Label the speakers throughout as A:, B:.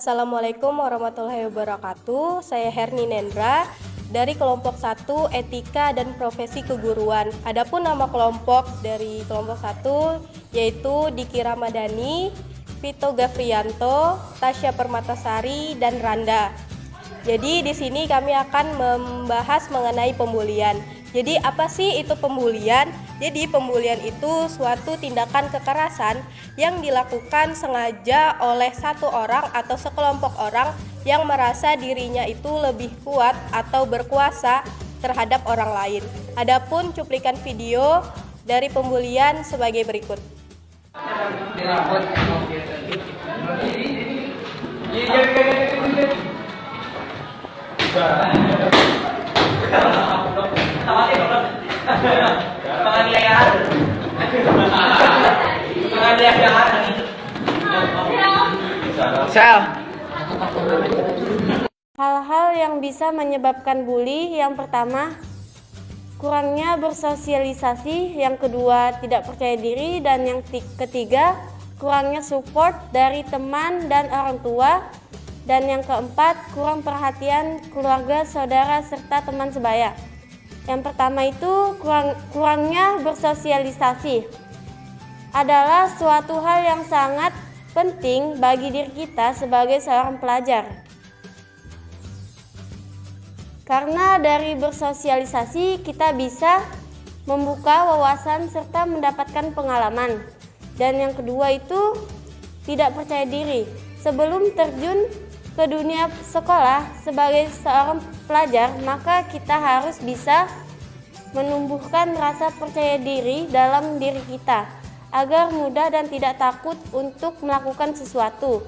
A: Assalamualaikum warahmatullahi wabarakatuh. Saya Herni Nendra dari kelompok 1 Etika dan Profesi Keguruan. Adapun nama kelompok dari kelompok 1 yaitu Diki Ramadhani, Vito Gafrianto, Tasya Permatasari, dan Randa. Jadi di sini kami akan membahas mengenai pembulian. Jadi apa sih itu pembulian? Jadi pembulian itu suatu tindakan kekerasan yang dilakukan sengaja oleh satu orang atau sekelompok orang yang merasa dirinya itu lebih kuat atau berkuasa terhadap orang lain. Adapun cuplikan video dari pembulian sebagai berikut.
B: Hal-hal yang bisa menyebabkan bully, yang pertama, kurangnya bersosialisasi, yang kedua, tidak percaya diri, dan yang ketiga, kurangnya support dari teman dan orang tua, dan yang keempat, kurang perhatian keluarga, saudara, serta teman sebaya. Yang pertama itu kurangnya bersosialisasi adalah suatu hal yang sangat penting bagi diri kita sebagai seorang pelajar. Karena dari bersosialisasi kita bisa membuka wawasan serta mendapatkan pengalaman. Dan yang kedua itu tidak percaya diri. Sebelum terjun ke dunia sekolah sebagai seorang pelajar, maka kita harus bisa menumbuhkan rasa percaya diri dalam diri kita agar mudah dan tidak takut untuk melakukan sesuatu.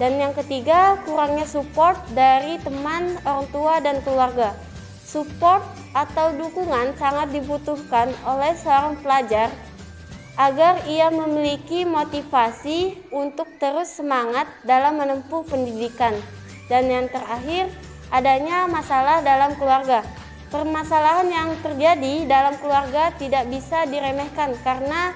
B: Dan yang ketiga, kurangnya support dari teman, orang tua, dan keluarga. Support atau dukungan sangat dibutuhkan oleh seorang pelajar agar ia memiliki motivasi untuk terus semangat dalam menempuh pendidikan. Dan yang terakhir, adanya masalah dalam keluarga. Permasalahan yang terjadi dalam keluarga tidak bisa diremehkan karena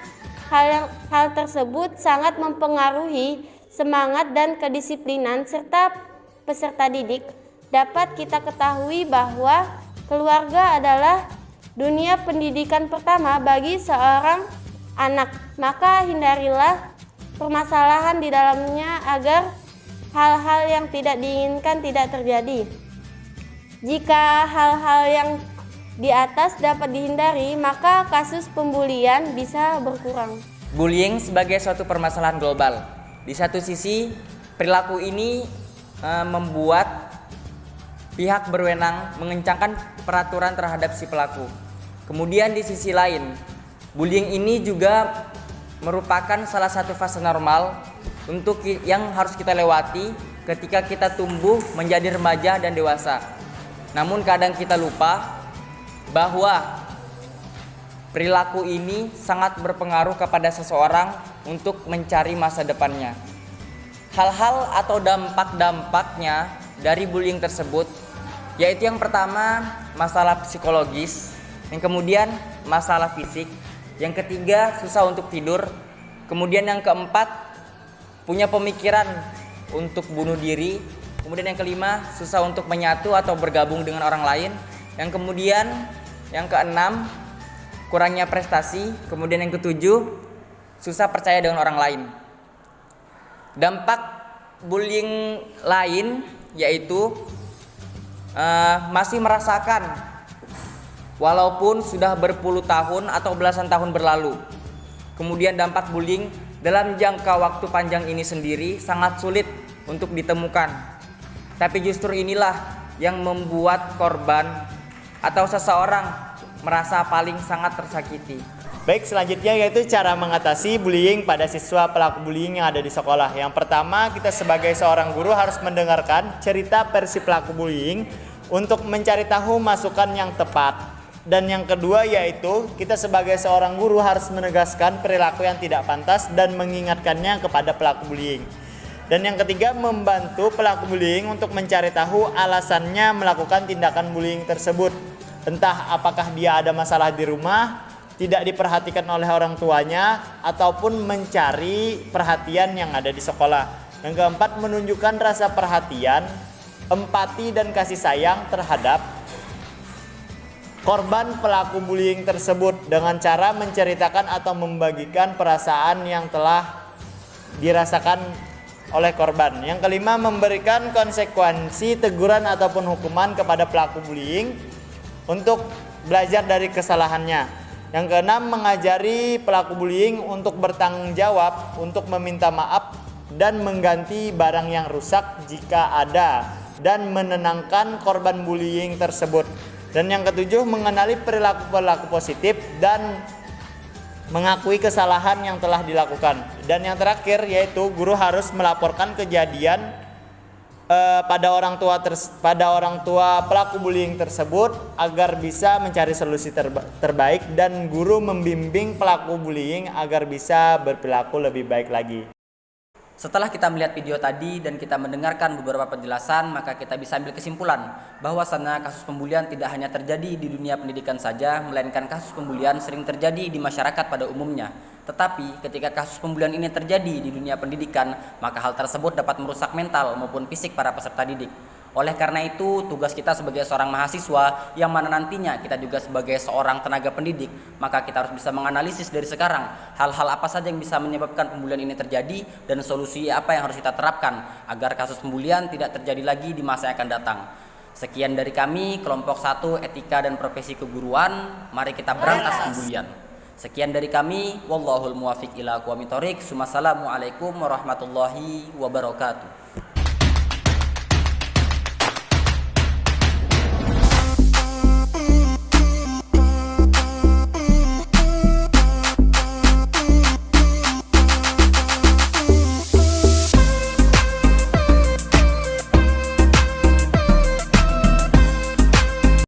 B: hal tersebut sangat mempengaruhi semangat dan kedisiplinan serta peserta didik. Dapat kita ketahui bahwa keluarga adalah dunia pendidikan pertama bagi seorang anak, maka hindarilah permasalahan di dalamnya agar hal-hal yang tidak diinginkan tidak terjadi. Jika hal-hal yang di atas dapat dihindari, maka kasus pembulian bisa berkurang.
C: Bullying sebagai suatu permasalahan global. Di satu sisi, perilaku ini membuat pihak berwenang mengencangkan peraturan terhadap si pelaku. Kemudian di sisi lain, bullying ini juga merupakan salah satu fase normal untuk yang harus kita lewati ketika kita tumbuh menjadi remaja dan dewasa. Namun kadang kita lupa bahwa perilaku ini sangat berpengaruh kepada seseorang untuk mencari masa depannya. Hal-hal atau dampak-dampaknya dari bullying tersebut yaitu yang pertama masalah psikologis, yang kemudian masalah fisik, yang ketiga susah untuk tidur, kemudian yang keempat punya pemikiran untuk bunuh diri, kemudian yang kelima susah untuk menyatu atau bergabung dengan orang lain, yang keenam kurangnya prestasi, kemudian yang ketujuh susah percaya dengan orang lain. Dampak bullying lain yaitu masih merasakan walaupun sudah berpuluh tahun atau belasan tahun berlalu. Kemudian dampak bullying dalam jangka waktu panjang ini sendiri sangat sulit untuk ditemukan. Tapi justru inilah yang membuat korban atau seseorang merasa paling sangat tersakiti.
D: Baik, selanjutnya yaitu cara mengatasi bullying pada siswa pelaku bullying yang ada di sekolah. Yang pertama, kita sebagai seorang guru harus mendengarkan cerita versi pelaku bullying untuk mencari tahu masukan yang tepat. Dan yang kedua yaitu kita sebagai seorang guru harus menegaskan perilaku yang tidak pantas dan mengingatkannya kepada pelaku bullying. Dan yang ketiga, membantu pelaku bullying untuk mencari tahu alasannya melakukan tindakan bullying tersebut. Entah apakah dia ada masalah di rumah, tidak diperhatikan oleh orang tuanya, ataupun mencari perhatian yang ada di sekolah. Yang keempat, menunjukkan rasa perhatian, empati dan kasih sayang terhadap korban pelaku bullying tersebut dengan cara menceritakan atau membagikan perasaan yang telah dirasakan oleh korban. Yang kelima, memberikan konsekuensi, teguran ataupun hukuman kepada pelaku bullying untuk belajar dari kesalahannya. Yang keenam, mengajari pelaku bullying untuk bertanggung jawab, untuk meminta maaf dan mengganti barang yang rusak jika ada, dan menenangkan korban bullying tersebut. Dan yang ketujuh, mengenali perilaku-perilaku positif dan mengakui kesalahan yang telah dilakukan. Dan yang terakhir yaitu guru harus melaporkan kejadian pada orang tua pelaku bullying tersebut agar bisa mencari solusi terbaik, dan guru membimbing pelaku bullying agar bisa berperilaku lebih baik lagi.
C: Setelah kita melihat video tadi dan kita mendengarkan beberapa penjelasan, maka kita bisa ambil kesimpulan bahwasannya kasus pembulian tidak hanya terjadi di dunia pendidikan saja, melainkan kasus pembulian sering terjadi di masyarakat pada umumnya. Tetapi ketika kasus pembulian ini terjadi di dunia pendidikan, maka hal tersebut dapat merusak mental maupun fisik para peserta didik. Oleh karena itu, tugas kita sebagai seorang mahasiswa, yang mana nantinya kita juga sebagai seorang tenaga pendidik, maka kita harus bisa menganalisis dari sekarang hal-hal apa saja yang bisa menyebabkan pembulian ini terjadi dan solusi apa yang harus kita terapkan agar kasus pembulian tidak terjadi lagi di masa yang akan datang. Sekian dari kami, kelompok 1 Etika dan Profesi Keguruan. Mari kita berantas pembulian. Sekian dari kami, wallahul muwafiq ila aqwamit thoriq. Wassalamualaikum warahmatullahi wabarakatuh.